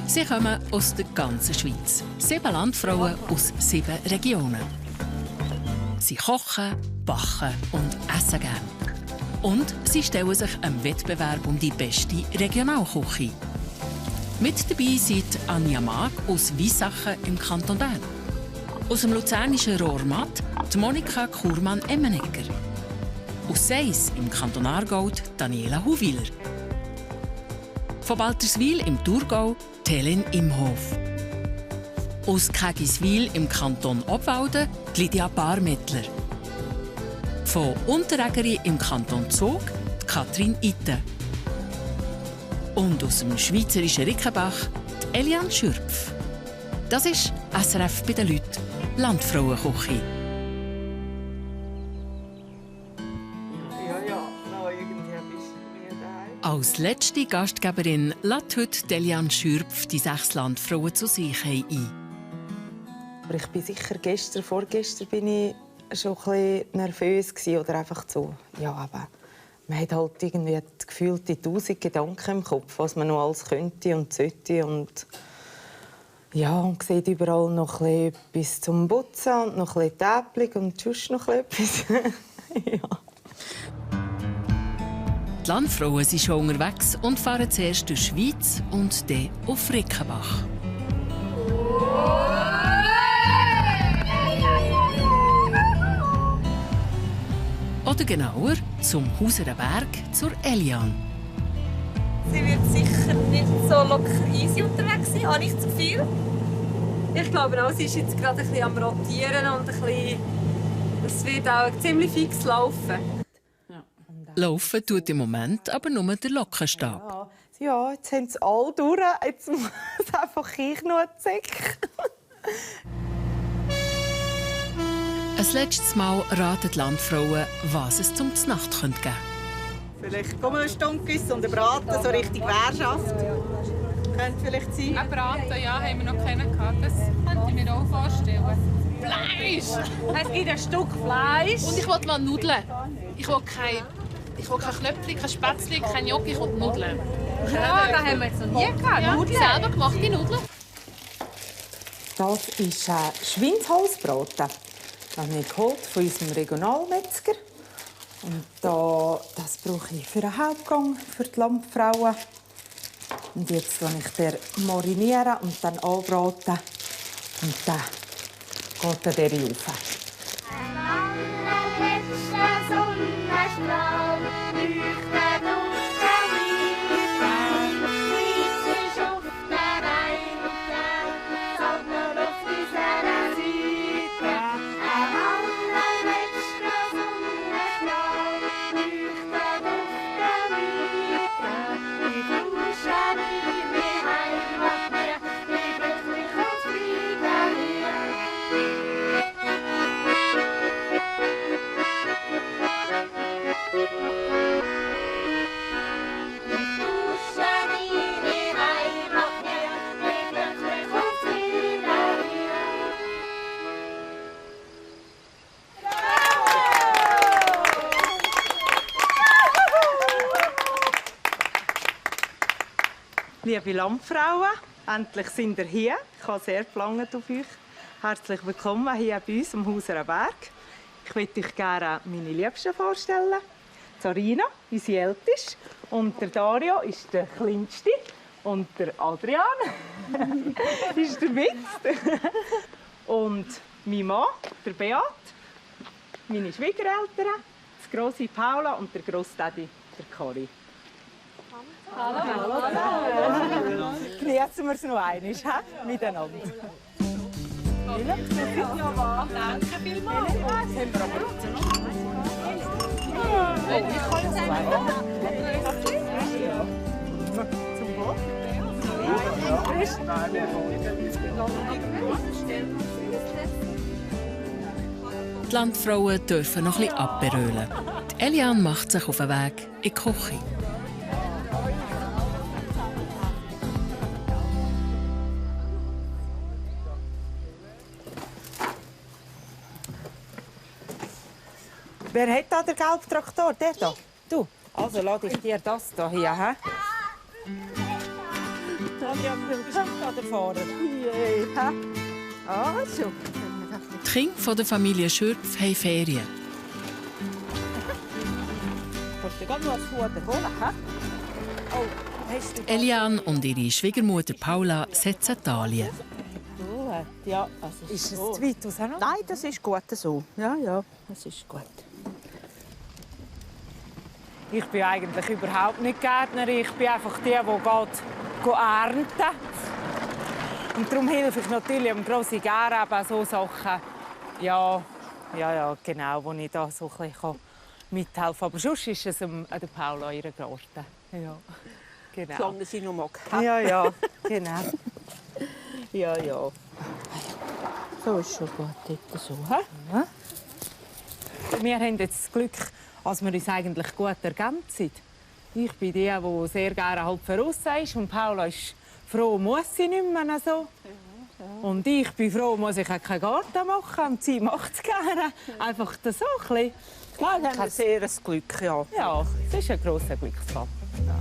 Sie kommen aus der ganzen Schweiz. 7 Landfrauen aus 7 Regionen. Sie kochen, backen und essen gerne. Und sie stellen sich einem Wettbewerb um die beste Regionalküche. Mit dabei sind Anja Mag aus Weissachen im Kanton Bern. Aus dem luzernischen Rohrmatt die Monika Kurmann-Emmenegger. Aus Seis im Kanton Aargau Daniela Huwiler. Von Balterswil im Thurgau Helen Imhof. Aus Kägiswil im Kanton Obwalden Lydia Barmettler. Von Unterägeri im Kanton Zug Katrin Itten. Und aus dem schweizerischen Rickenbach Eliane Schürpf. Das ist SRF bei den Leuten, Landfrauenküche. Als letzte Gastgeberin lädt heute Eliane Schürpf die 6 Landfrauen zu sich ein. Aber ich bin sicher, vorgestern bin ich schon ein bisschen nervös oder einfach so. Ja, aber man hat halt irgendwie gefühlt die 1000 Gedanken im Kopf, was man noch alles könnte und sollte und ja, und sieht überall noch etwas zum Putzen und noch ein bisschen Täbchen und sonst noch etwas. Ja. Die Landfrauen sind schon unterwegs und fahren zuerst durch die Schweiz und dann auf Rickenbach. Oder genauer zum Hauserer Berg zur Eliane. Sie wird sicher nicht so locker easy unterwegs sein, habe ich das Gefühl. Ich glaube auch, sie ist jetzt gerade ein bisschen am Rotieren und es wird auch ziemlich fix laufen. Laufen tut im Moment aber nur der Lockenstab. Ja, jetzt haben sie alle durch. Jetzt muss einfach ich noch einen Zeck. Ein letztes Mal raten die Landfrauen, was es zum Znacht geben könnte. Vielleicht ein Stunkis und ein Braten, so richtig Währschaft. Könnte vielleicht sein. Ein Braten, ja, haben wir noch keinen gehabt. Das könnte ich mir auch vorstellen. Fleisch! Es gibt ein Stück Fleisch. Und ich will mal Nudeln. Ich will kein Knöpfchen, kein Spätzle, kein Gnocchi, ich will Nudeln. Ja, das haben wir jetzt noch nie gehabt. Ja, Nudeln. selber gemachte Nudeln. Das ist Schweinshalsbraten. Das habe ich geholt von unserem Regionalmetzger. Und das brauche ich für den Hauptgang, für die Landfrauen. Und jetzt mariniere ich den marinieren und dann anbraten. Und dann geht der rauf. Liebe Landfrauen, endlich sind ihr hier. Ich habe sehr gelangt auf euch. Herzlich willkommen hier bei uns am Hauserer Berg. Ich möchte euch gerne meine Liebsten vorstellen. Sarina, unsere Älteste. Und der Dario ist der Kleinste. Und der Adrian ist der Mittlste. Und mein Mann, der Beat. Meine Schwiegereltern, die grosse Paula und der Grossdaddy, der Cory. Hallo. Genießen wir es noch einmal miteinander. Danke vielmals. Zum Wohl. Die Landfrauen dürfen noch ein bisschen abberölen. Die Eliane macht sich auf den Weg in die Küche. Wer hat da den gelben Traktor? Der da? Du? Also lade ich dir das hier, hä? Adrian, du bist nicht der Fahrer. Yeah. Also. Die Kinder der Familie Schürpf haben Ferien. Kannst du gerade noch das Futter holen? Oh, hast du... Eliane und ihre Schwiegermutter Paula setzen Taillen. Ja, also ist es zu weit aus? Nein, das ist gut so. Ja, das ist gut. Ich bin eigentlich überhaupt nicht Gärtnerin. Ich bin einfach die geht ernten. Und darum helfe ich natürlich am grossen Gären eben so Sachen. Ja, genau, wo ich da so ein bisschen mithelfen kann. Aber sonst ist es der Paula ihre Garten. Ja, genau. Solange sie noch mag. Ja, genau. Ja. So ist schon gut dort so. Ja. Wir haben jetzt das Glück, dass wir uns eigentlich gut ergänzen. Ich bin die sehr gerne halt voraus ist und Paula ist froh, muss sie nicht mehr so. Und ich bin froh, muss ich auch keinen Garten machen. Und sie macht es gerne. Einfach das so ein bisschen. Ja, wir haben ein sehr Glück, ja. Ja, es ist ein grosser Glücksfall. Ja.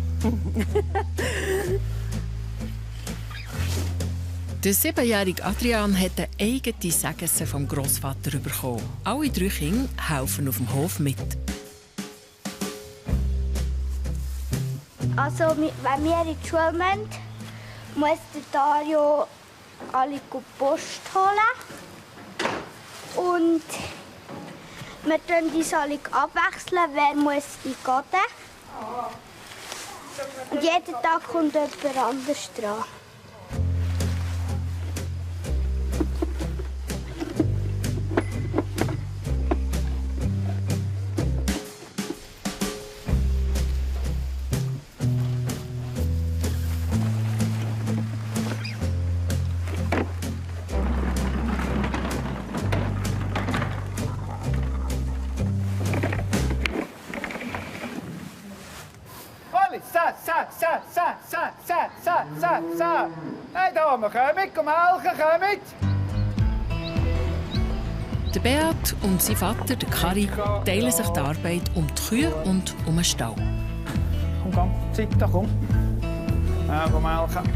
Der 7-jährige Adrian hat eine eigene Segesse vom Grossvater bekommen. Alle 3 Kinder helfen auf dem Hof mit. Also, wenn wir in die Schule müssen, muss der Dario alle Post holen. Und wir tun uns alle abwechseln, wer muss in die Garten. Und jeden Tag kommt jemand anderes dran. So. Hey Damen, kommt, melken, kommt! Der Beat und sein Vater, der Kari, teilen sich die Arbeit um die Kühe und um den Stall. Komm, Zeit da, komm. Ja, komm, melken.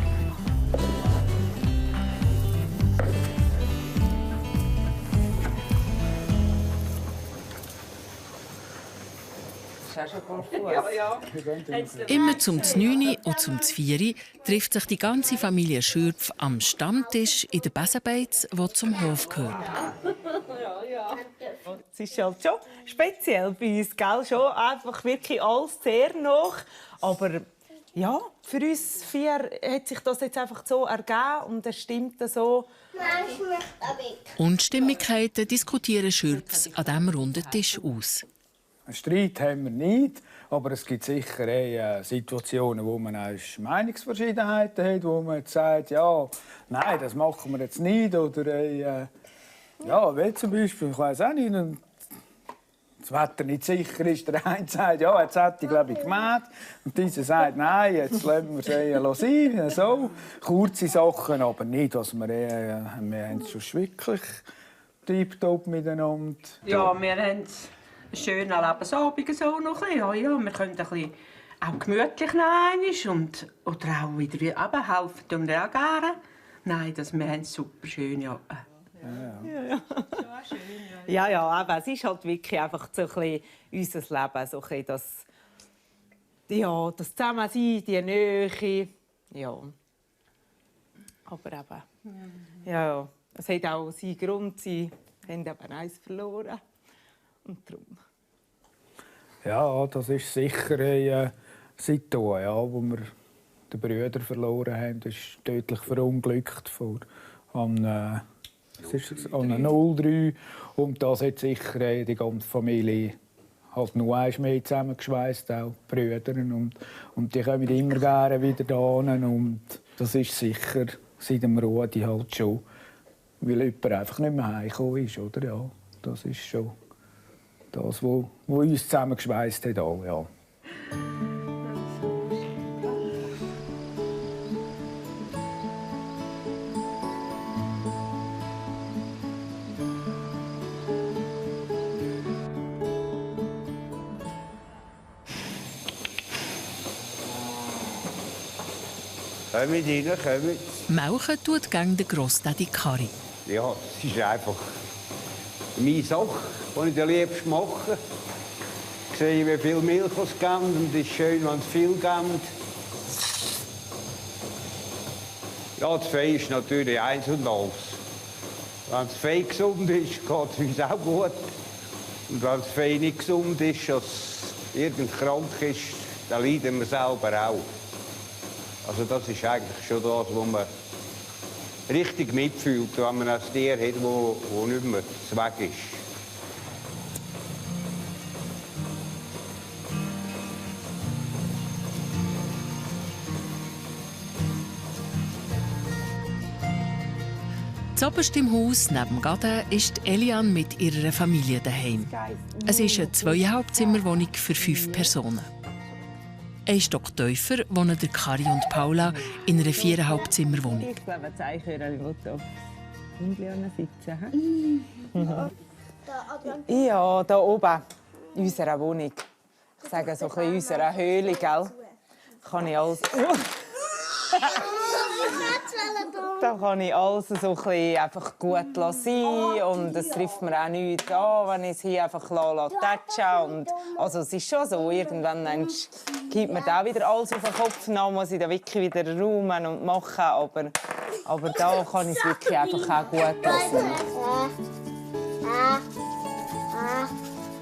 Immer zum 9 und zum 4 trifft sich die ganze Familie Schürpf am Stammtisch in der Besenbeiz, die zum Hof gehört. Es ist halt schon speziell bei uns, gell? Schon einfach wirklich alles sehr nach. Aber ja, für uns 4 hat sich das jetzt einfach so ergeben und es stimmt so. Unstimmigkeiten diskutieren Schürpfs an diesem runden Tisch aus. Einen Streit haben wir nicht, aber es gibt sicher Situationen, wo man Meinungsverschiedenheiten hat, wo man jetzt sagt, ja, nein, das machen wir jetzt nicht. Oder ja, wie zum Beispiel, ich weiss auch nicht, das Wetter nicht sicher ist. Der eine sagt, ja, jetzt hätte ich, glaube ich, gemäht. Und dieser sagt, nein, jetzt lassen wir es sein. So. Kurze Sachen, aber nicht, was wir haben es schon wirklich tiptop miteinander. Ja, wir haben einen schönen Lebensabend so noch. Ja, wir können ein bisschen auch gemütlich nehmen oder auch wieder helfen tun wir auch gerne. Nein, wir haben es super schön, ja. Ja, aber es ist halt wirklich einfach so ein bisschen unser Leben, so ein bisschen das Zusammensein, die Nähe. Ja. Aber eben, ja, es hat auch seinen Grund, sie haben eben eins verloren. Und darum. Ja, das ist sicher eine Situation, ja, wo wir den Brüder verloren haben. Das ist tödlich verunglückt an 03. Und das hat sicher die ganze Familie halt nur eins mehr zusammengeschweißt, auch die Brüder. Und die kommen immer gerne wieder hierhin. Und das ist sicher seit dem Rudi halt schon, weil jemand einfach nicht mehr heimgekommen ist, oder? Ja, das ist schon das, was uns zusammengeschweißt hat. Auch, ja. Kommt rein, kommt. Melken tut gegen den Grossdaddy Kari. Ja, es ist einfach meine Sache, die ich am liebsten mache. Ich sehe, wie viel Milch es gibt und es ist schön, wenn es viel gibt. Ja, das Vieh ist natürlich eins und alles. Wenn das Vieh gesund ist, geht es uns auch gut. Und wenn das Vieh nicht gesund ist, dass irgend krank ist, dann leiden wir selber auch. Also das ist eigentlich schon das, was man richtig mitfühlt, wenn man ein Tier hat, das nicht mehr zu weg ist. Zuoberst im Haus neben dem Gaden ist Eliane mit ihrer Familie daheim. Es ist eine 2,5 Zimmerwohnung für 5 Personen. Ein Stock tiefer wohnen der Kari und Paula in einer 4,5 Zimmerwohnung. Ich glaube, das Eichhörnchen will auf dem sitzen. Ja, da oben, in unserer Wohnung. Ich sage so ein bisschen in unserer Höhle, gell? Kann ich alles... Da kann ich alles so ein bisschen einfach gut sein und es trifft mir auch nichts an, wenn ich es hier einfach tätschen. Also es ist schon so, irgendwann gibt mir da wieder alles auf den Kopf, dann muss ich da wirklich wieder räumen und machen, aber da kann ich es wirklich einfach auch gut lassen.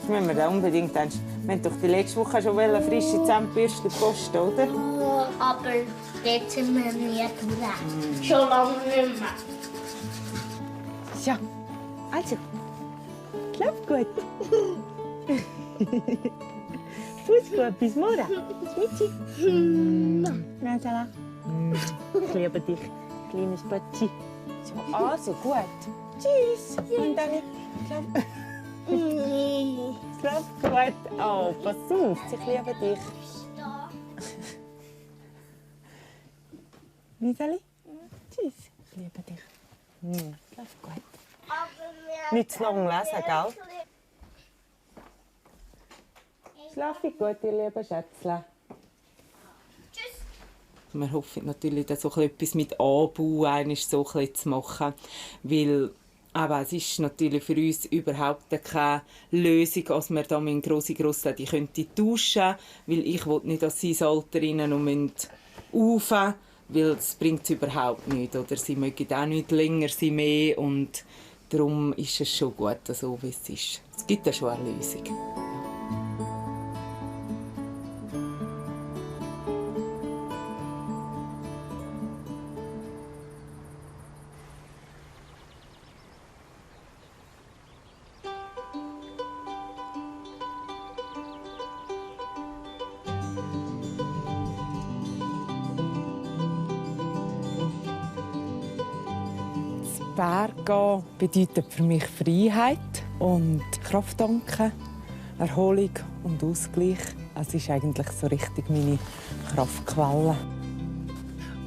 Das müssen wir da unbedingt. Wir haben doch die letzte Woche schon frische Zahnbürste gepostet, oder? Aber dort sind wir nie durch. Schon lange nicht mehr. Ja, also, schlaf gut. Fuß gut, bis morgen. Bis Mittag. Ich liebe dich, kleines Pötzchen. So, also gut. Tschüss. Und dann schlaf gut. Oh, pass auf, ich liebe dich. Liseli? Tschüss. Ich liebe dich. Schlaf gut. Nicht zu lange lesen, gell? Schlaf gut, ihr lieben Schätzchen. Tschüss. Wir hoffen natürlich, dass so etwas mit Anbau so zu machen, weil aber es ist natürlich für uns überhaupt keine Lösung, als wir da mit Grossi-Grossdaddy tauschen könnten, weil ich will nicht an sein Alter rein und rauf, weil es bringt überhaupt nichts. Oder sie mögen auch nicht länger sein mehr und darum ist es schon gut, so wie es ist. Es gibt ja schon eine Lösung. Berggehen bedeutet für mich Freiheit und Kraft tanken, Erholung und Ausgleich. Es ist eigentlich so richtig meine Kraftquelle.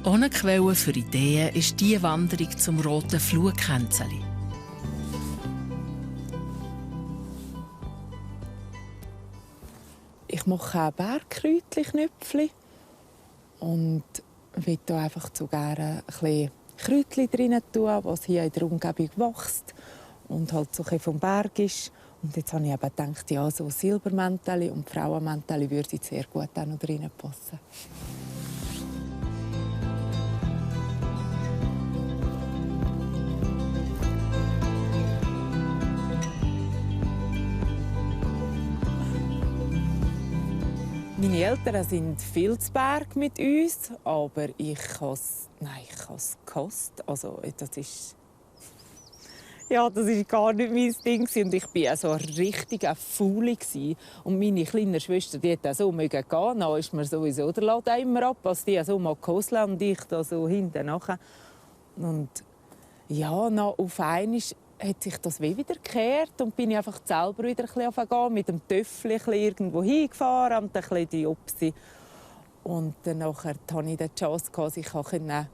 Ohne Quelle für Ideen ist die Wanderung zum Roten Flugkänzeli. Ich mache auch Bergkräutchenknöpfchen und will hier einfach so gerne ein bisschen Kräutchen drin tun, was hier in der Umgebung wächst und halt so ein vom Berg ist. Und jetzt habe ich eben gedacht, ja, so Silbermäntel und Frauenmäntel würden sehr gut auch noch drin passen. Meine Eltern sind viel zu Berg mit uns, aber ich habe es gehasst. Also, das ist gar nicht mein Ding. Und ich war so eine richtige Faule. Und meine kleine Schwester, die hat auch so gehen. Dann ist mir sowieso der Laden immer ab, als die so mal gehoselt und ich da so hinten nachher. Und ja, noch auf einmal hat sich das wieder gekehrt und bin ich einfach selber wieder ein bisschen mit dem Töffel irgendwo hingefahren und ein bisschen die Opsi. Und dann hatte ich die Chance, dass ich heute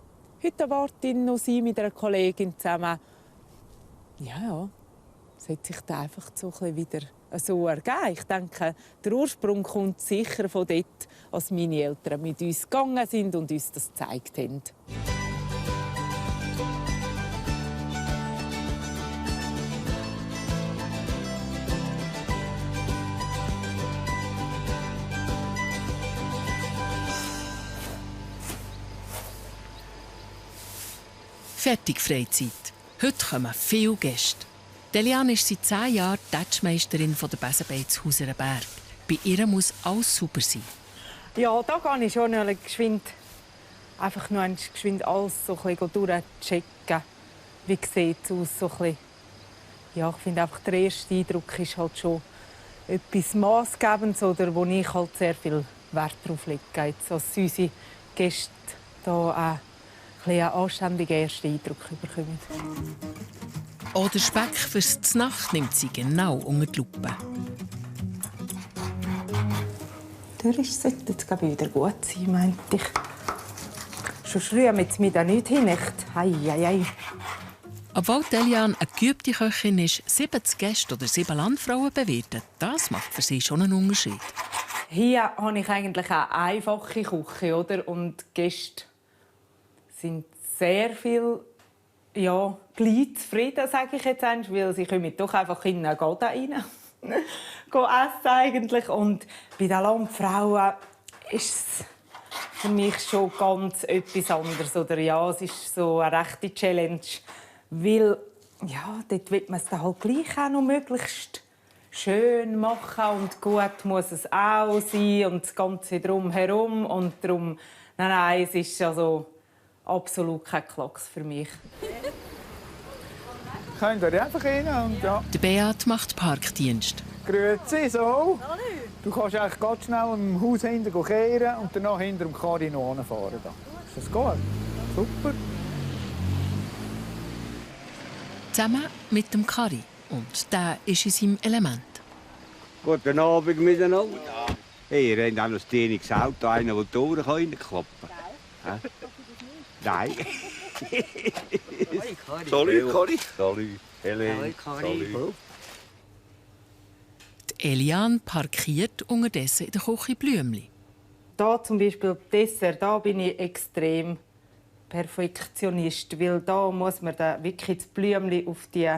Wartin noch sein mit einer Kollegin zusammen. Ja, es hat sich da einfach so ein bisschen wieder so ergeben. Ich denke, der Ursprung kommt sicher von dort, als meine Eltern mit uns gegangen sind und uns das gezeigt haben. Fertig Freizeit. Heute kommen viele Gäste. Eliane ist seit 10 Jahren Tätschmeisterin der Besenbeiz Huserenberg. Bei ihr muss alles super sein. Ja, da gehe ich schon geschwind, einfach nur geschwind alles so ein bisschen durchchecken. Wie sieht es aus? So ein bisschen. Ja, ich finde einfach, der erste Eindruck ist halt schon etwas Maßgebendes, oder wo ich halt sehr viel Wert darauf lege, dass unsere Gäste da einen anständigen ersten Eindruck bekommen. Auch der Speck fürs Znacht nimmt sie genau unter die Lupe. Der sollte jetzt wieder gut sein, meinte ich. Schon schrüben jetzt mir da nicht hin. Hei. Obwohl Eliane eine geübte Köchin ist, 70 Gäste oder 7 Landfrauen bewirten, das macht für sie schon einen Unterschied. Hier habe ich eigentlich eine einfache Küche, oder? Und die Gäste sind sehr viel gleich zufrieden, sage ich jetzt einmal, weil sie kommen doch einfach in eine Gade rein. Essen eigentlich. Und bei den Landfrauen ist es für mich schon ganz etwas anderes. Oder ja, es ist so eine rechte Challenge, weil dort will man es dann halt gleich auch noch möglichst schön machen und gut muss es auch sein und das Ganze drumherum und darum, nein, es ist also absolut kein Klacks für mich. Könnt ihr einfach rein und ja. Der Beat macht Parkdienst. Grüezi, so. Du kannst eigentlich ganz schnell im Haus hinten kehren und danach hinter dem Kari noch fahren. Ist das gut? Super. Zusammen mit dem Kari. Und der ist in seinem Element. Guten Abend miteinander. Hey, ihr habt auch noch ein dienliches Auto, einer, der die Tore reinklappen kann. Nein. Salut, Kari. Salut, Helene. Salut. Eliane parkiert unterdessen in der Küche Blümli. Da zum Beispiel Dessert, da bin ich extrem Perfektionist, weil da muss man dann wirklich das Blümli auf die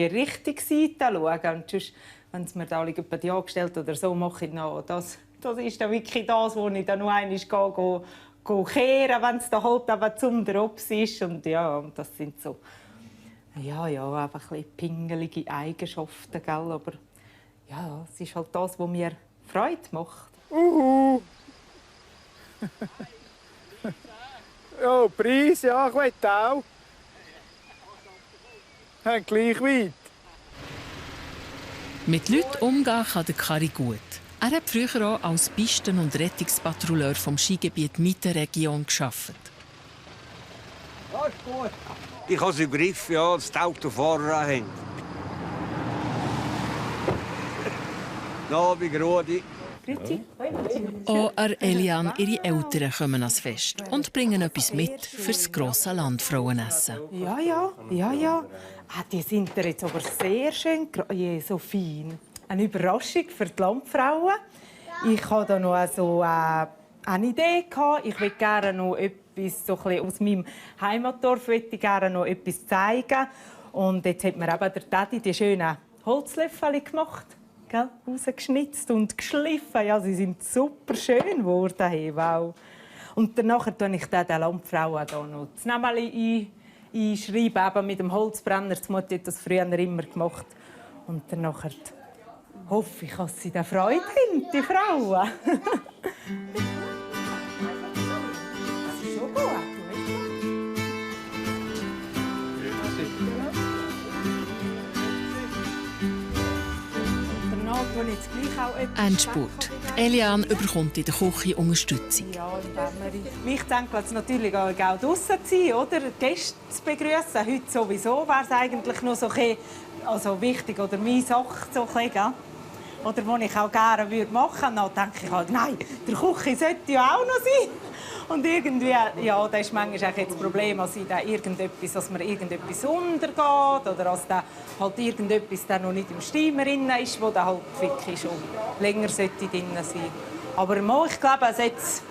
richtige Seite schauen. Und sonst, wenn es mir da die angestellt oder so mache, das ist dann wirklich das, wo ich dann noch einmal kehren, wenn es da halt aber zum Drops ist. Und ja, das sind so einfach ein bisschen pingelige Eigenschaften, gell? Aber ja, es ist halt das, was mir Freude macht. Ja, Preis, ja, ich will auch. Haben gleich weit. Mit Leuten umgehen kann der Kari gut. Er hat früher auch als Pisten- und Rettungspatrouilleur vom Skigebiet Mittelregion gearbeitet. Ja, ist gut. Ich habe es im Griff, ja, dass die Autofahrer haben. Guten Abend, Rudi. Auch Eliane, ihre Eltern kommen ans Fest und bringen etwas mit für das grosse Landfrauenessen. Ja. Die sind jetzt aber sehr schön, so fein. Eine Überraschung für die Landfrauen. Ich hatte da noch so eine Idee. Ich würde gerne noch etwas so aus meinem Heimatdorf noch etwas zeigen. Und jetzt hat mir eben der Daddy die schönen Holzlöffel gemacht. Rausgeschnitzt und geschliffen. Ja, sie sind super schön geworden. Hey, wow. Und danach tue ich den Landfrauen noch das Namen einschreiben, eben mit dem Holzbrenner. Die Mutter hat das früher immer gemacht. Und danach hoffe ich, dass sie da Freude haben, die Frauen. Das ist schon gut. Endspurt. Eliane bekommt in der Küche Unterstützung. Ja, mich denke jetzt natürlich auch draussen zu sein, oder? Gäste zu begrüßen. Heute sowieso wäre es eigentlich noch so wichtig oder meine Sache. So, oder die ich auch gerne machen würde. Dann denke ich halt, nein, der Küche sollte ja auch noch sein. Und irgendwie, ja, das ist manchmal auch das Problem, dass man irgendetwas untergeht oder dass da halt irgendetwas da noch nicht im Steamer drin ist, wo da halt wirklich schon länger drin sein sollte. Aber ich glaube, jetzt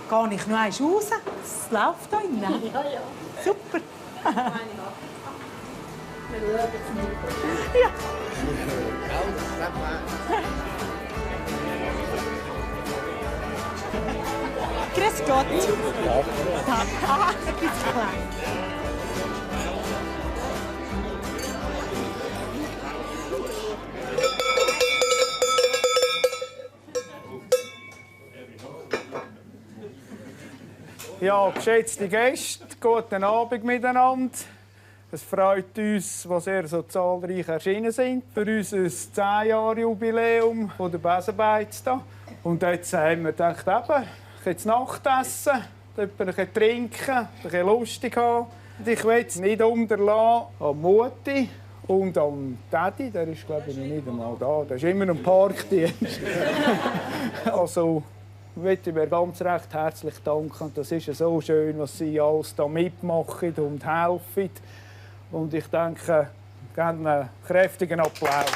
gehe ich noch einmal raus. Es läuft da drin. Ja. Super. Ja. Grüß Gott. Ein bisschen klein. Ja, geschätzte Gäste, guten Abend miteinander. Es freut uns, dass ihr so zahlreich erschienen sind für unser 10-Jahre-Jubiläum der Besenbeiz. Und jetzt haben wir gedacht, eben, jetzt Nachtessen, ein bisschen trinken, ein bisschen lustig haben. Und ich will es nicht unterlassen an Mutti und an Daddy, der ist glaube ich noch nicht einmal da, der ist immer im Parkdienst. Also, ich möchte mir ganz recht herzlich danken. Das ist so schön, was Sie alles da mitmachen und helfen. Und ich denke, gerne einen kräftigen Applaus.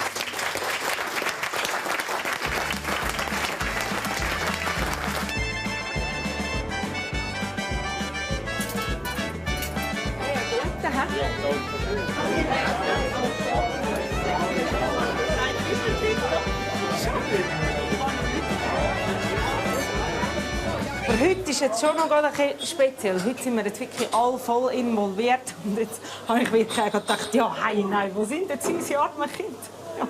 Aber heute ist jetzt schon noch ein bisschen speziell. Heute sind wir jetzt wirklich alle voll involviert. Und jetzt habe ich wirklich gedacht, ja, hey, nein, wo sind jetzt unsere armen Kinder? Ja.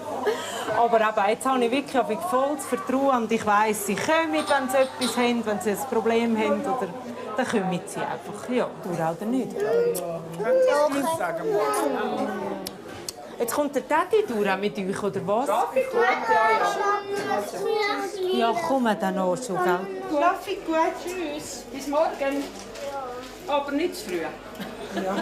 Aber eben, jetzt habe ich wirklich volles Vertrauen und ich weiss, sie kommen, wenn sie etwas haben, wenn sie ein Problem haben. Oder dann kommen sie einfach. Ja, du oder nicht? Sagen wir. Jetzt kommt der Daddy durch mit euch, oder was? Ja, komm dann noch schon, gell? Schlafe gut, tschüss. Bis morgen. Aber nicht zu früh. Ja.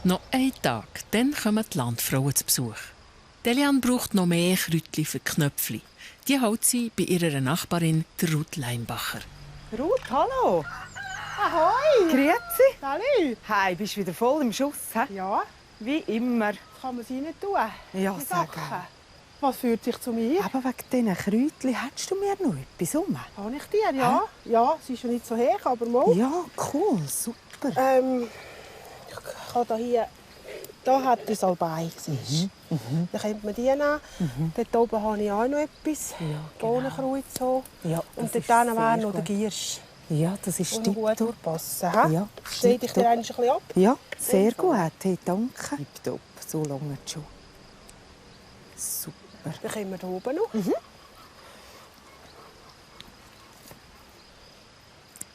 Noch einen Tag, dann kommen die Landfrauen zu Besuch. Delian braucht noch mehr Kräutchen für Knöpfli. Die holt sie bei ihrer Nachbarin, der Ruth Leinbacher. Ruth, hallo. Ahoi! Grüezi. Salut! Hi, bist du wieder voll im Schuss? He? Ja, Wie immer. kann man sie nicht tun. Ja, Die sag. Sachen. Was führt sich zu mir? Aber wegen diesen Kräutchen hättest du mir noch etwas um? Habe ich dir, ja. Ja, sie ist ja nicht so hoch, aber mal. Ja, cool, super. Ich habe hier hat die Salbei. Dann könnte man die nehmen. Dort oben habe ich auch noch etwas. Ja, Bohnenkreuz. So. Ja, Und das dort ist wäre sehr noch der gut. Giersch. Ja, das ist Und gut tipptopp. passen. Ja. Ja, Schneide ich dir ein bisschen ab? Ja, sehr gut. Hey, danke. Tipptopp, so lange schon. Super. Dann kommen wir hier oben noch.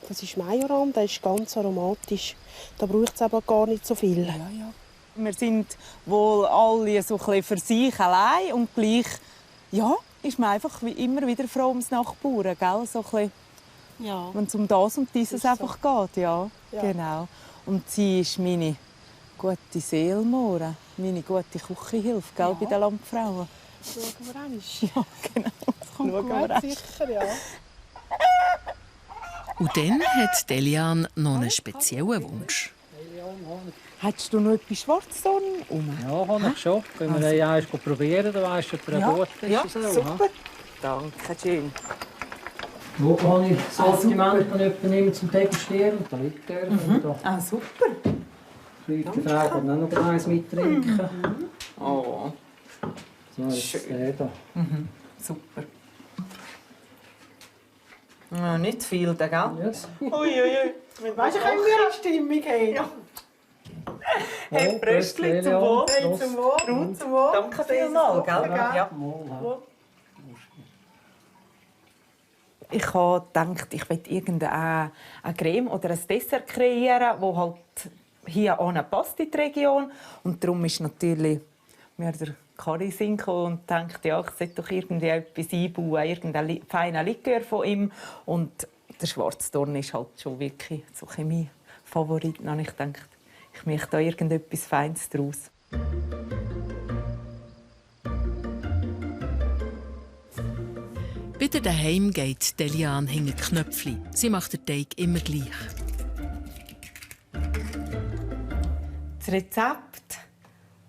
Das ist Majoran, der ist ganz aromatisch. Da braucht es aber gar nicht so viel. Ja. Wir sind wohl alle so ein bisschen für sich allein und gleich ja, ist man einfach wie immer wieder froh ums Nachbauen, gell? So ein bisschen, Ja. wenn es um das und dieses so. einfach geht, ja. Ja. Genau. Und sie ist meine gute Seelmore, meine gute Küchenhilfe, gell, bei den Landfrauen. Schauen wir einmal. Ja, genau. Kommt Schauen wir gut, an. sicher, ja. Und dann hat Delian noch einen speziellen Wunsch. Hättest du noch etwas Schwarzes da rum? Ja, habe ich schon. Können wir ja einmal probieren, dann weisst du, ob er gut ist. Ja, so, super. Danke schön. Wo habe ich das Sortiment, das jemand nimmt zum Degustieren? Da liegt er. Ah, super. Die Frau kann auch noch eins mittrinken. Oh, So, jetzt der da. super. Ja, nicht viel, gell? Yes. Uiuiui. Weißt du, können wir in Stimmung gehen? Ja. Hey, Fröstli, zum Wohl. Hey, Zum Wohl. Ruth, Zum Wohl. danke vielmals, gell? Ja. Ich habe gedacht, ich will irgendeine Creme oder ein Dessert kreieren, das halt hier passt in die Region. Und darum ist natürlich mir der Kari Sinn und denkt, ja, ich sollte doch irgendwie etwas einbauen, irgendeinen feinen Likör von ihm. Und der Schwarztorn ist halt schon wirklich so mein Favorit. Und ich dachte, ich möchte da irgendetwas Feines draus. Bei der daheim geht Delian hinter die Knöpfchen. Sie macht den Teig immer gleich. Das Rezept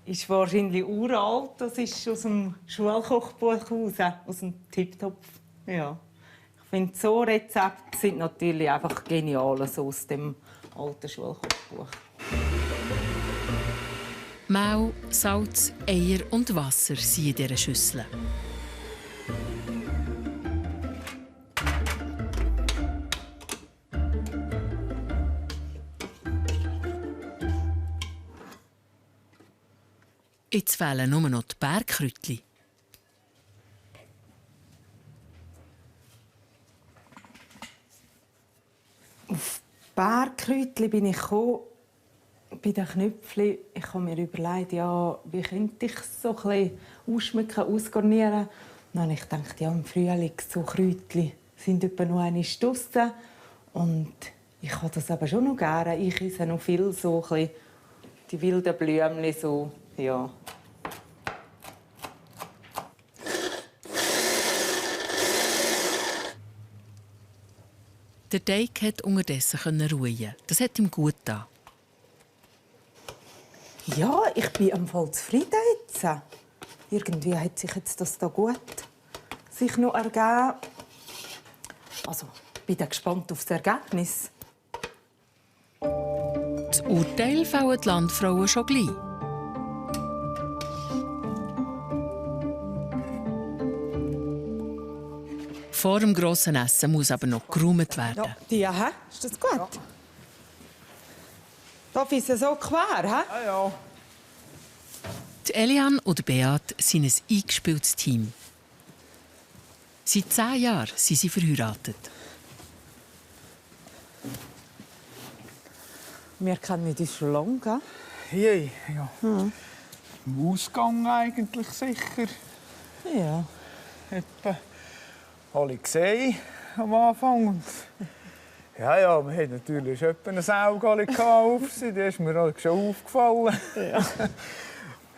ist wahrscheinlich uralt. Das ist aus dem Schulkochbuch raus, aus dem Tiptopf. Ja. Ich finde, so Rezepte sind natürlich einfach genial, so aus dem alten Schulkochbuch. Mehl, Salz, Eier und Wasser sind in dieser Schüssel. Jetzt fehlen nur noch die Bergkräutchen. Auf Bergkräutchen bin ich gekommen, bei den Knöpfchen. Ich habe mir überlegt, ja, wie könnte ich so ein bisschen ausschmücken, ausgarnieren. Dann habe ich gedacht, ja, im Frühling so Kräutchen sind etwa noch eine draussen. Und ich habe das aber schon noch gerne. Ich esse noch viel so ein bisschen die wilden Blümchen so, ja. Der Teig konnte unterdessen ruhen. Das hat ihm gut getan. Ja, ich bin am Fall zufrieden jetzt. Irgendwie hat sich jetzt das da gut sich noch ergeben. Also, ich bin gespannt auf das Ergebnis. Das Urteil fällen die Landfrauen schon gleich. Vor dem grossen Essen muss aber noch geräumt werden. Ja, die, hä? Ist das gut? Ja. Darf ich sie so quer, hä? Ja, ja. Die Elian und Beat sind ein eingespieltes Team. Seit 10 Jahren sind sie verheiratet. Wir kennen uns schon lange, gell? Hey, ja. Im Ausgang eigentlich sicher. Ja. Etwa alle gesehen am Anfang. Und ja, wir hatten natürlich etwa ein Auge auf sie. Das ist mir schon aufgefallen. Ja.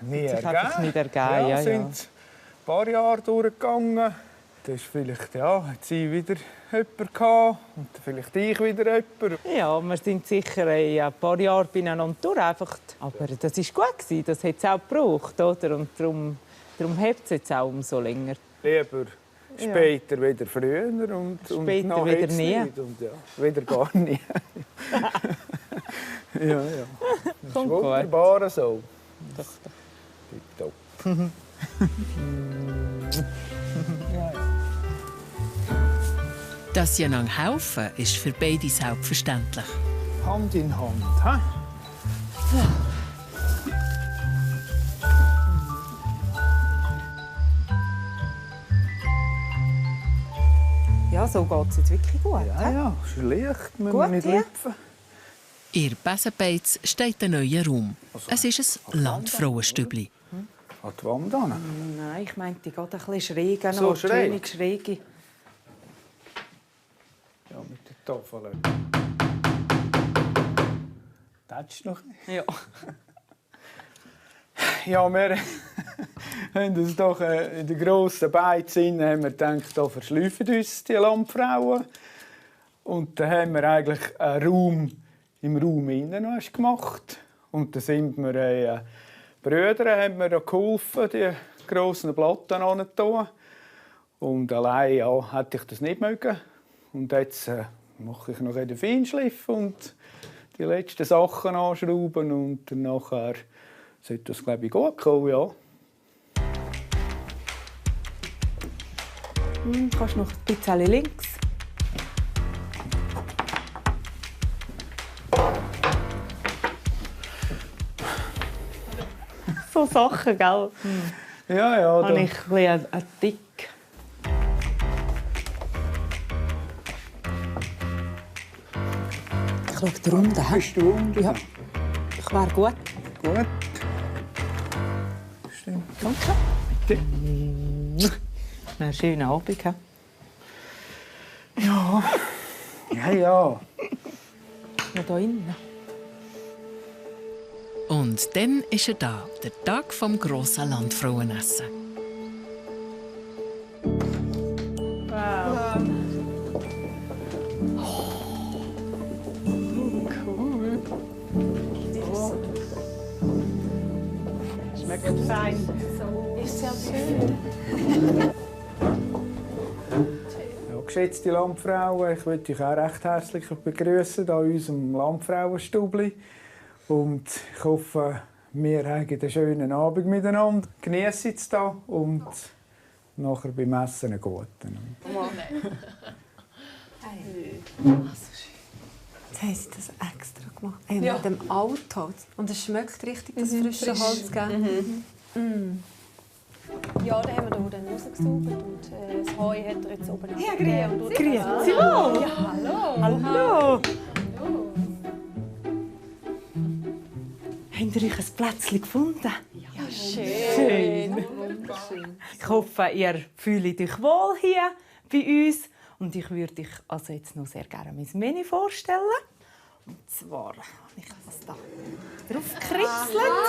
Nie einfach nicht ergeben. Ja, sind ein paar Jahre durchgegangen. Da ist vielleicht, ja, hat sie wieder jemanden gehabt und vielleicht ich wieder jemanden. Ja, wir sind sicher ein paar Jahre beieinander durch. Einfach. Aber das war gut, das hat es auch gebraucht. Oder? Und darum hebt es jetzt auch umso länger. Lieber später wieder früher und später wieder nie. Und ja, wieder gar nie. Ja. Das ist wunderbar gut. So. Doch. Tipptopp. Dass sie einander helfen, ist für beide selbstverständlich. Hand in Hand, hä? Ja, so geht es jetzt wirklich gut. Ja, ist leicht, müssen wir nicht lüpfen. In Besenbeiz steht ein neuer Raum. Es ist ein Landfrauenstübli. An die Wand an? Nein, ich meinte, die geht ein bisschen schräg. So schräg? Schräge. Ja, mit den Tafeln. Tätschst du noch? Ja. Ja, wir haben uns doch in der grossen Beiz haben wir gedacht, da verschleifen uns die Landfrauen. Und dann haben wir eigentlich einen Raum im Raum innen gemacht. Und dann sind wir Brüder haben mir geholfen, die grossen Platten anzutun. Und allein hätte ich das nicht mögen. Und jetzt mache ich noch den Feinschliff und die letzten Sachen anschrauben. Und dann nachher sollte das, glaube ich, gut kommen, ja. Kannst noch ein bisschen links. So Sachen, gell? Ja. Habe ich ein bisschen dick. Ich schaue da unten. Bist du unten? Ja. Wäre gut. Gut. Stimmt. Danke. Bitte. Einen schönen Abend. Ja. Ja. Noch hier innen. Und dann ist er da, der Tag vom grossen Landfrauenessen. Wow. Cool. Oh. Schmeckt fein. Ist ja schön. Ja, geschätzte Landfrauen, ich möchte euch auch recht herzlich begrüßen hier in unserem Landfrauenstubli. Und ich hoffe, wir haben einen schönen Abend miteinander. Geniessen es hier und nachher beim Essen einen guten. Jetzt haben sie das extra gemacht. Mit dem Altholz. Und es schmeckt richtig, das frische Holz. Ja, dann haben wir hier dann rausgesaubert und das Heu hat er jetzt oben abgegeben. Ja, grüezi wohl. Ja, hallo. Hallo. Habt ihr euch ein Plätzchen gefunden? Ja, schön. Schön. Ich hoffe, ihr fühlt euch wohl hier bei uns. Und ich würde euch also jetzt noch sehr gerne mein Menü vorstellen. Und zwar habe ich das da drauf gekritzelt.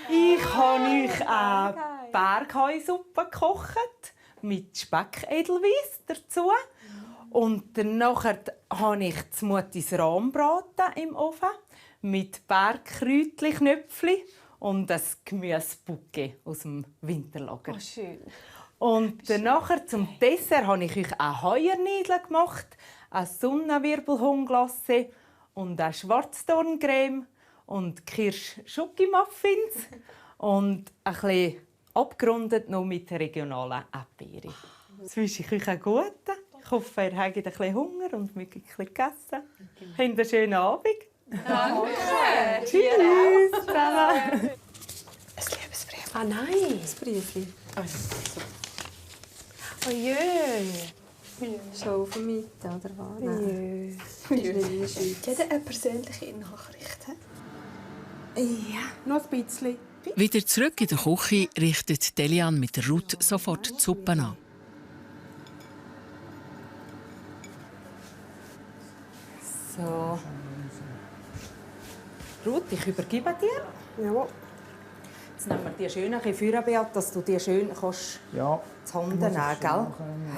Ich habe euch eine Bergheusuppe gekocht mit Speckedelweiss dazu. Und danach habe ich die Mutis Rahmbraten im Ofen mit Bergkräutli-Knöpfli und ein Gemüsebouquet aus dem Winterlager. Oh, schön. Und danach zum Dessert habe ich euch auch Heuerniedeln gemacht, eine Sonnenwirbelhuhn-Glacé und eine Schwarzdorncreme und Kirsch-Schoki-Muffins und ein bisschen abgerundet noch mit regionalen Erdbeeren. Das wünsche ich euch einen guten. Ich hoffe, ihr habt ein bisschen Hunger und mögt ein bisschen gegessen. Habt einen schönen Abend. Danke. Tschüss zusammen. Ein Liebesbrief. Ah nein, das Briefchen. Oh je. Schon vermieten, oder was? Nein. Jeder eine persönliche Nachricht. Ja, noch ein bisschen. Wieder zurück in der Küche richtet Delian mit der Ruth sofort die Suppe an. So. Ruth, ich übergebe dir. Jawohl. Jetzt nehmen wir die schönen Feuerbeat, dass du die schön kannst Ja. zu Handen nehmen, gell?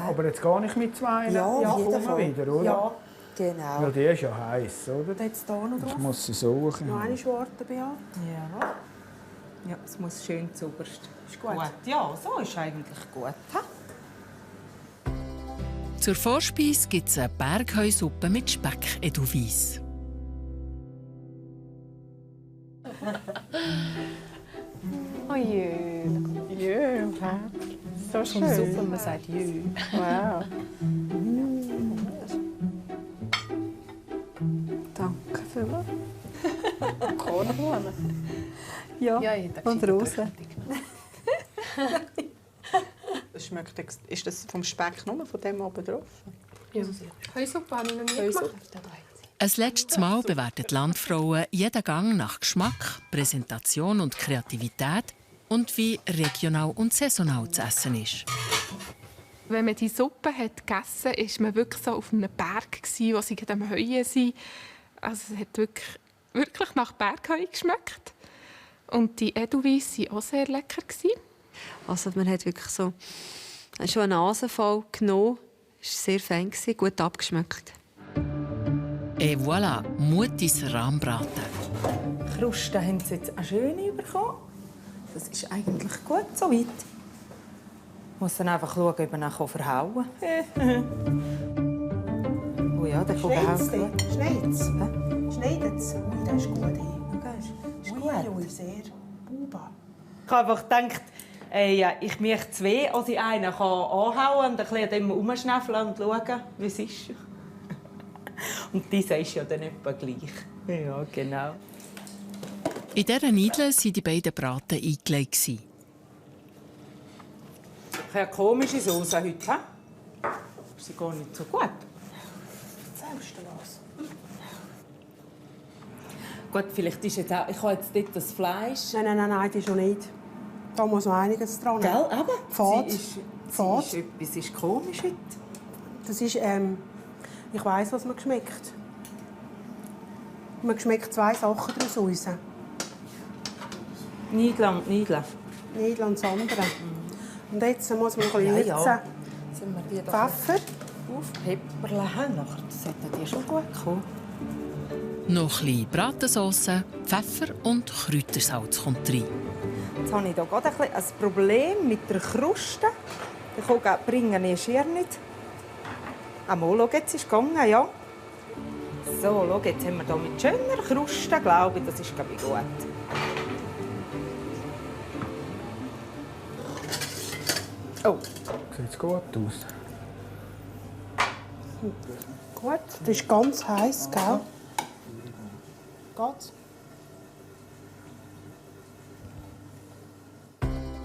Aber jetzt gar nicht mit zwei. Ja, auf jeden kommen Fall. wieder, oder? Ja, genau. Weil die ist ja heiß, oder? Jetzt hier noch drauf. Ich muss sie suchen. Noch eine Schwarte, Beat. Ja. Ja, es muss schön zuoberst. Ist gut. Ja, so ist eigentlich gut. He? Zur Vorspeise gibt es eine Bergheusuppe mit Speckedelweiss. Oh je. Jö, so schön. Super, man sagt jö. Wow. Danke vielmals. Kornblumen. Ja, und Rosen. Das schmeckt ist das vom Speck nur von dem oben drauf? Ja. Heusuppe habe ich noch nie gemacht. Ein letztes Mal bewerten die Landfrauen jeden Gang nach Geschmack, Präsentation und Kreativität und wie regional und saisonal zu essen ist. Wenn man die Suppe hat gegessen hat, war man wirklich so auf einem Berg, wo sie am Heuen sind. Also es hat wirklich nach Bergheu geschmeckt. Und die Edelweiss waren auch sehr lecker. Also man hat wirklich so schon eine Nase voll genommen. Es war sehr fein, gut abgeschmeckt. Et voilà, Mutis Rahmbraten. Krusten haben sie jetzt eine schöne bekommen. Das ist eigentlich gut so weit. Ich muss dann einfach schauen, ob er verhauen kann. Oh ja, der kann verhauen. Schneid's. Schneid's. Ui, das ist gut. Ist gut. Ui, sehr. Buba. Ich habe einfach gedacht, ich möchte zwei, als ich einen anhauen kann und ein bisschen an dem herumschnäfeln und schauen, wie es ist. Und dieser ist ja dann etwa gleich. Ja, genau. In dieser Nidle waren die beiden Braten eingelegt. Ich habe eine komische Sauce heute. Ist sie gar nicht so gut. Erzählst du was? Gut, vielleicht ist jetzt auch... Ich habe jetzt dort das Fleisch... Nein, das ist schon nicht. Da muss noch einiges dran. Gell, eben. Fahrt. Etwas ist komisch heute. Das ist, ich weiss, was man schmeckt. Man schmeckt 2 Sachen daraus raus. Nidle und Nidle. Nidle und das andere. Und jetzt muss man ein bisschen würzen. Pfeffer. Pepperle haben. Nachher sollten die schon gut kommen. Noch ein bisschen Bratensauce, Pfeffer und Kräutersalz kommt rein. Jetzt habe ich hier gerade ein Problem mit der Kruste. Ich bringe die Schere nicht. Einmal, schau, jetzt ist es gegangen, ja. So, schau, jetzt haben wir hier mit schöner Kruste, glaube ich, das ist, glaube ich, gut. Oh. Sieht gut aus. Gut, das ist ganz heiß, gell? Geht's?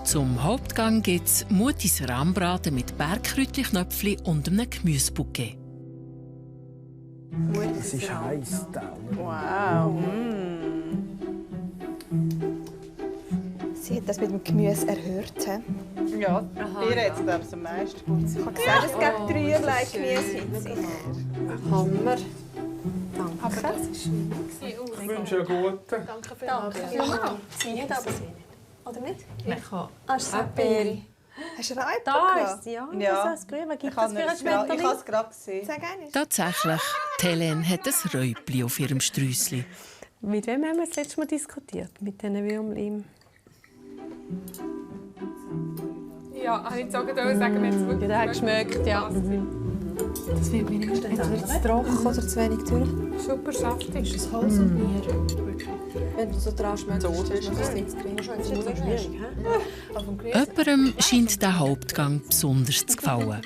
Zum Hauptgang gibt es Mutis Rahmbraten mit Bergkräutli-Knöpfli und einem Gemüsebouquet. Es ist heiß da. Wow. Sie hat das mit dem Gemüse erhört. He? Ja, ihr jetzt es am meisten. Ich habe gesagt, es gibt 3 Gemüse. Hammer. Danke. Aber das ist schön. Ich wünsche einen guten. Danke vielmals. Ja. Sie hat aber sie nicht. Oder nicht? Ich habe Erdbeere. Hast du Reib? Da ist sie, ja. Das ist grün. Was gibt das für ein Schmetterling? Ich habe es gerade gesehen. Sehr gerne. Tatsächlich, Helen hat ein Räubli auf ihrem Sträußli. Mit wem haben wir das letzte Mal diskutiert? Mit diesen Würmchen? Ja, habe ich sagen, wir jetzt wirklich. Der hat geschmeckt, ja. Das wird mir nicht stehen. Wird es trocken oder zu wenig durch? Super saftig. Ist es Holz und Bier? Wenn du so dran schmeckst, ist das nicht schwierig. Jemandem scheint der Hauptgang besonders zu gefallen.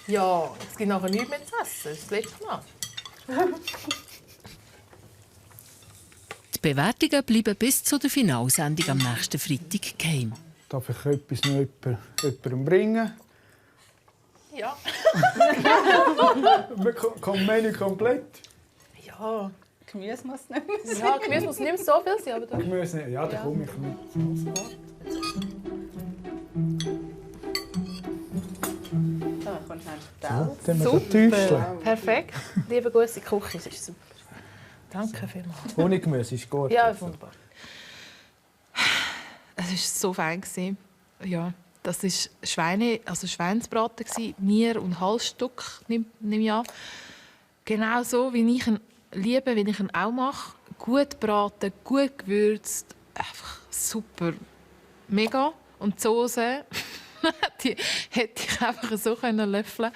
Ja, es gibt nachher nichts mehr zu essen. Das letzte Mal. Die Bewertungen bleiben bis zur Finalsendung am nächsten Freitag geheim. Darf ich etwas noch jemandem bringen? Ja. Kommt Menü komplett? Ja. Gemüse muss nicht mehr sein. Ja, Gemüse muss nicht mehr so viel sein. Aber da... Gemüse nicht. Ja, dann komme ich mit. Da kommst du schnell So, dann haben wir Täuschchen. Perfekt. Liebe gute Küche, das ist super. Danke vielmals. Honiggemüse ist gut. Ja, wunderbar. Es war so fein. Ja, das war Schweinsbraten, Mier und Halsstück, nehme ich an. Genau so, wie ich ihn liebe, wie ich ihn auch mache. Gut braten, gut gewürzt, einfach super, mega. Und die Soße, die hätte ich einfach so löffeln.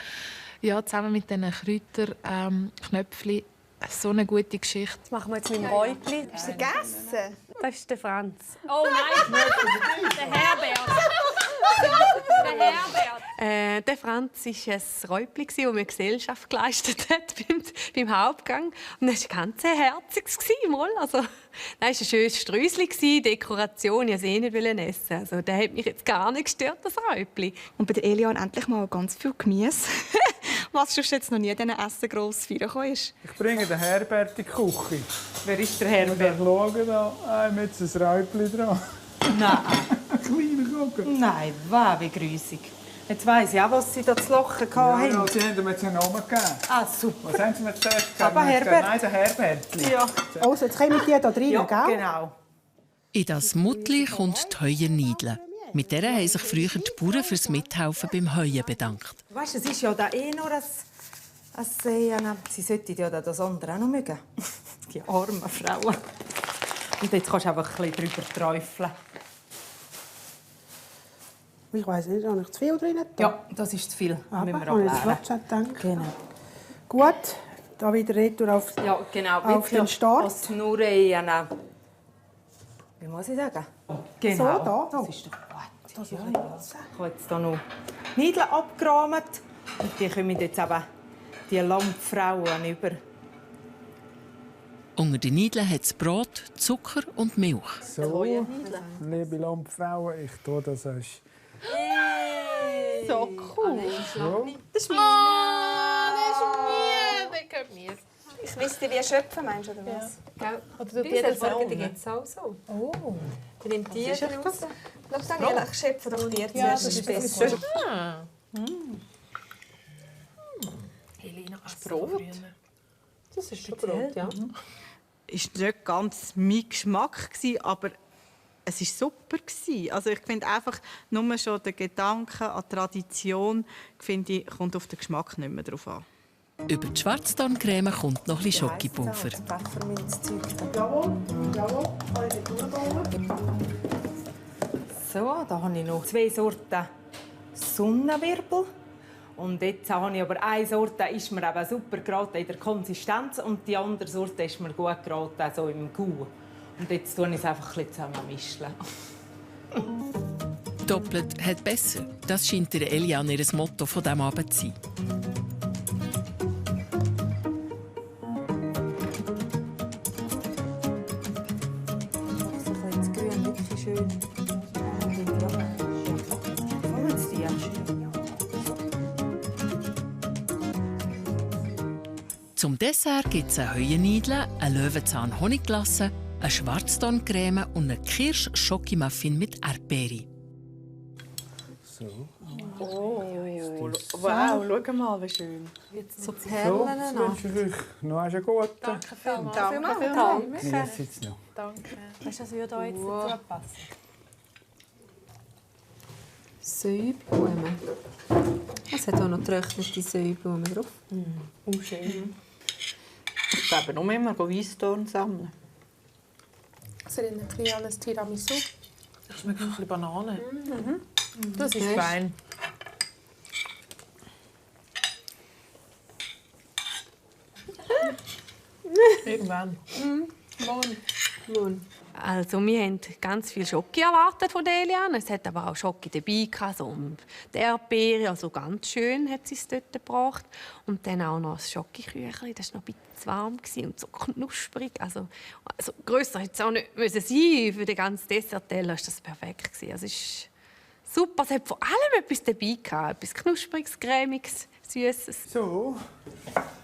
Ja, zusammen mit diesen Kräuterknöpfchen. So eine gute Geschichte. Das machen wir jetzt mit dem Räubli. Hast du gegessen? Das ist der Franz. Oh nein! Der Herbert! Der Herbert! Der Franz war ein Räubli, das mir Gesellschaft geleistet hat beim Hauptgang. Und das war ganz herziges. Also, das war ein schönes Sträußli, Dekoration. Ich wollte es nicht essen. Also, der hat mich jetzt gar nicht gestört, das Räubli. Und bei der Elian endlich mal ganz viel Gemüse. Was sonst jetzt noch nie in diesen Essen gross feiern ist. Ich bringe den Herbert in die Küche. Wer ist der Herbert? Schauen da, haben jetzt ein Räubli dran. Nein. Kleiner Gucken. Nein, wow, wie grusig. Jetzt weiss ich auch, was Sie da zu lachen hatten. Ja, Sie haben mir jetzt einen Namen gegeben. Ah, super. Was haben Sie mir zuerst gegeben? Aber Herbert. Nein, der Herbertli. Ja. Also, jetzt kommen die da rein, Ja, gell? genau. In das Muttli kommt die Heuernidle. Mit der haben sich früher die Bauern fürs Mithelfen beim Heuen bedankt. Weißt du, es ist ja da nur ein Sehen. Sie sollten ja das andere auch noch mögen. Die armen Frauen. Und jetzt kannst du einfach ein bisschen drüber träufeln. Ich weiss nicht, habe ich zu viel drin? Ja, das ist zu viel. Das müssen wir habe ich ableeren. jetzt schon gedacht. Genau. Gut, da wieder retour auf, Ja, genau. auf den Start. Als nur eine... Wie muss ich sagen? Genau. So, da. Das ist doch gut. Das ist Ich habe jetzt hier noch Nideln abgeräumt. Und die kommen jetzt eben die Lammfrauen über. Unter den Nideln hat es Brot, Zucker und Milch. So, liebe Lammfrauen, ich tue das erst. So cool. So. Das ist mir. Der gehört mir. Ich wisst ihr, wie schöpfen meinst du, oder was? Ja. Oder du Diese das auch, Folge ne? gibt es auch so. Oh. Dann nimmt die Was ist raus. das? Lass Daniela, ich schöpfe doch dir Ja, zuerst. das ist besser. schön. Helena, das ist Brot. Das ist schon Brot, ja. Es war nicht ganz mein Geschmack, aber es war super. Also ich finde einfach, nur schon der Gedanke an Tradition finde ich, kommt auf den Geschmack nicht mehr drauf an. Über die Schwarztoncreme kommt noch ein bisschen Schokipulver. Jawohl, jawohl. Kann ich nicht durchbauen? So, da habe ich noch 2 Sorten Sonnenwirbel. Und jetzt habe ich aber eine Sorte, ist mir eben super geraten in der Konsistenz und die andere Sorte ist mir gut geraten, also im Gau. Und jetzt tue ich es einfach ein bisschen zusammenmischen. Doppelt hat besser. Das scheint der Eliane ihr Motto von diesem Abend zu sein. Das Grün wirklich schön. Zum Dessert gibt es eine Heuenidle, eine Löwenzahn-Honigglasse, eine Schwarztoncreme und einen Kirsch-Schokimuffin mit Erdbeere. So. Oh, wow, schau mal, wie schön. So So, jetzt wünsche ich euch noch einen guten. Danke vielmals. Genießt jetzt noch. Danke. Weißt du, das würde euch jetzt dazu passen? Säublumen. Es hat auch noch getrocknete Säublumen drauf. Schön. Ich glaube, noch immer Weissdorn sammeln. Es erinnert ein bisschen an ein Tiramisu. Das schmeckt ein bisschen Banane. Das ist fein. Irgendwann. Morgen. Also wir haben ganz viel Schoki erwartet von Eliane. Es hat aber auch Schoki dabei gehabt, so die Erdbeere, also ganz schön hat sie es dort gebracht. Und dann auch noch das Schokiküchli, das war noch ein bisschen warm und so knusprig. Also grösser hätte es auch nicht müssen sein. Für den ganzen Dessertteller war das perfekt. Also es ist super. Es hat vor allem etwas dabei gehabt, etwas Knuspriges, Cremiges, Süßes. So.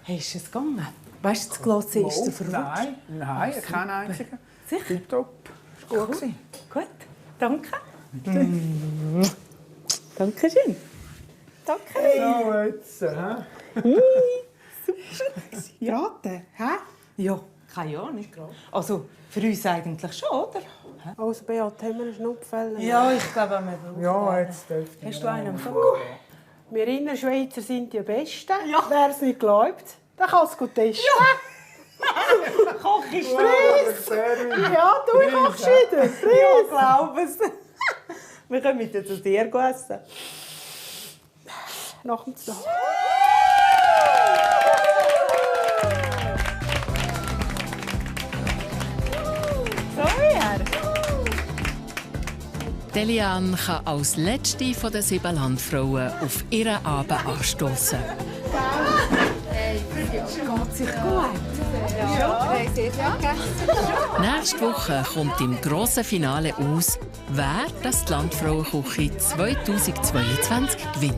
Hast du es gegangen? Weißt du, das Glas ist so verrutscht? Nein, kein einziger. Sicher? Tipptopp. Das war gut. Gut, danke. Danke schön. Danke. So, jetzt. Super. Raten, hä? Ja, keine Ahnung. Also, für uns eigentlich schon, oder? Also, Beat, haben wir einen Schnupfwelle? Ja, ich glaube, wir brauchen Ja, jetzt dürfte Hast du einen am Kopf? Wir Innerschweizer sind die Besten. Ja. Wer es nicht glaubt, der kann es gut testen. Ja. Kochisch Preis! Ja, du kochst wieder. Preis! Ja, glaube es. Wir können jetzt zu dir essen. Nach dem Tag. Eliane kann als letzte von den 7 Landfrauen auf ihren Abend anstoßen. Geht sich gut? Ja, wir haben sehr viel gegessen. Nächste Woche kommt im grossen Finale aus, wer das die Landfrauenküche 2022 gewinnt.